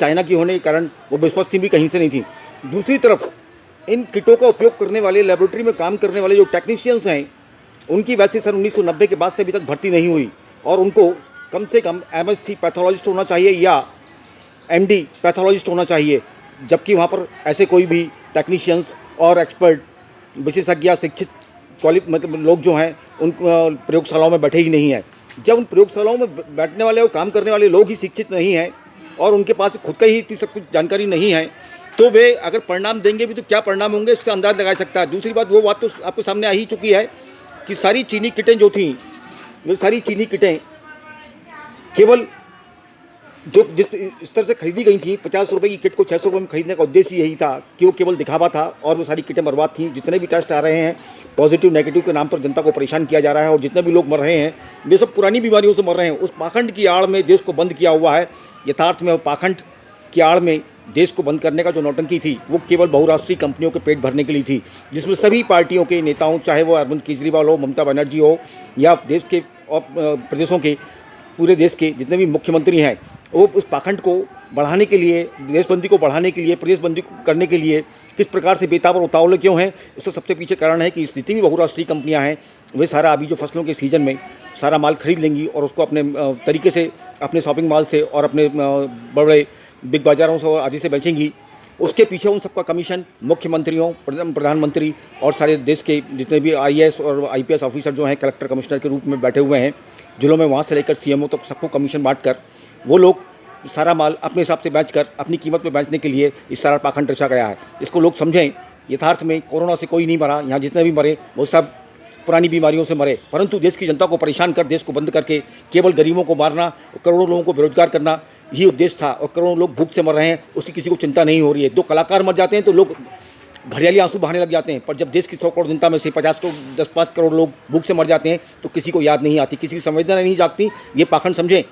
China की होने के कारण वो विश्वसनीय भी कहीं से नहीं थी। दूसरी तरफ इन किटों का उपयोग करने वाले, लेबोरेटरी में काम करने वाले जो टेक्नीशियंस हैं, उनकी वैसे सन 1990 के बाद से अभी तक भर्ती नहीं हुई और उनको कम से कम एमएससी पैथोलॉजिस्ट होना चाहिए या एमडी पैथोलॉजिस्ट होना चाहिए, जबकि वहाँ पर ऐसे कोई भी टेक्नीशियंस और एक्सपर्ट, विशेषज्ञ, शिक्षित मतलब लोग जो हैं उन प्रयोगशालाओं में बैठे ही नहीं हैं। जब उन प्रयोगशालाओं में बैठने वाले और काम करने वाले लोग ही शिक्षित नहीं हैं और उनके पास खुद का ही इतनी सब कुछ जानकारी नहीं है, तो वे अगर परिणाम देंगे भी तो क्या परिणाम होंगे इसका अंदाज़ लगा सकता है। दूसरी बात, वो बात तो आपके सामने आ ही चुकी है कि सारी चीनी किटें जो थीं, वे सारी चीनी किटें केवल जो जिस स्तर से खरीदी गई थी, 50 रुपये की किट को 600 रुपये में खरीदने का उद्देश्य यही था कि वो केवल दिखावा था और वो सारी किटें बर्बाद थी। जितने भी टेस्ट आ रहे हैं पॉजिटिव नेगेटिव के नाम पर जनता को परेशान किया जा रहा है और जितने भी लोग मर रहे हैं वे सब पुरानी बीमारियों से मर रहे हैं। उस पाखंड की आड़ में देश को बंद किया हुआ है। यथार्थ में पाखंड की आड़ में देश को बंद करने का जो नौटंकी थी वो केवल बहुराष्ट्रीय कंपनियों के पेट भरने के लिए थी, जिसमें सभी पार्टियों के नेताओं, चाहे वो अरविंद केजरीवाल हो, ममता बनर्जी हो या देश के और प्रदेशों के, पूरे देश के जितने भी मुख्यमंत्री हैं, वो उस पाखंड को बढ़ाने के लिए, देशबंदी को बढ़ाने के लिए, प्रदेशबंदी को करने के लिए किस प्रकार से बेताब और उतावले क्यों हैं, उसका सबसे पीछे कारण है कि जितनी भी बहुराष्ट्रीय कंपनियां हैं वे सारा अभी जो फसलों के सीज़न में सारा माल खरीद लेंगी और उसको अपने तरीके से अपने शॉपिंग मॉल से और अपने बड़े बिग बाज़ारों से आदि से बेचेंगी। उसके पीछे उन सबका कमीशन मुख्यमंत्रियों, प्रधानमंत्री और सारे देश के जितने भी आईएएस और आईपीएस ऑफिसर जो हैं कलेक्टर कमिश्नर के रूप में बैठे हुए हैं जिलों में, वहाँ से लेकर सीएमओ तक सबको कमीशन बांटकर वो लोग सारा माल अपने हिसाब से बेचकर अपनी कीमत में बेचने के लिए इस सारा पाखंड रचा गया है। इसको लोग समझें। यथार्थ में कोरोना से कोई नहीं मरा, यहाँ जितने भी मरे वो सब पुरानी बीमारियों से मरे, परंतु देश की जनता को परेशान कर, देश को बंद करके केवल गरीबों को मारना, करोड़ों लोगों को बेरोजगार करना, यही उद्देश्य था। और करोड़ों लोग भूख से मर रहे हैं, उसकी किसी को चिंता नहीं हो रही है। 2 कलाकार मर जाते हैं तो लोग घड़ियाली आंसू बहाने लग जाते हैं, पर जब देश की 100 करोड़ जनता में से 5 करोड़ लोग भूख से मर जाते हैं तो किसी को याद नहीं आती, किसी की संवेदना नहीं जागती। ये पाखंड समझें।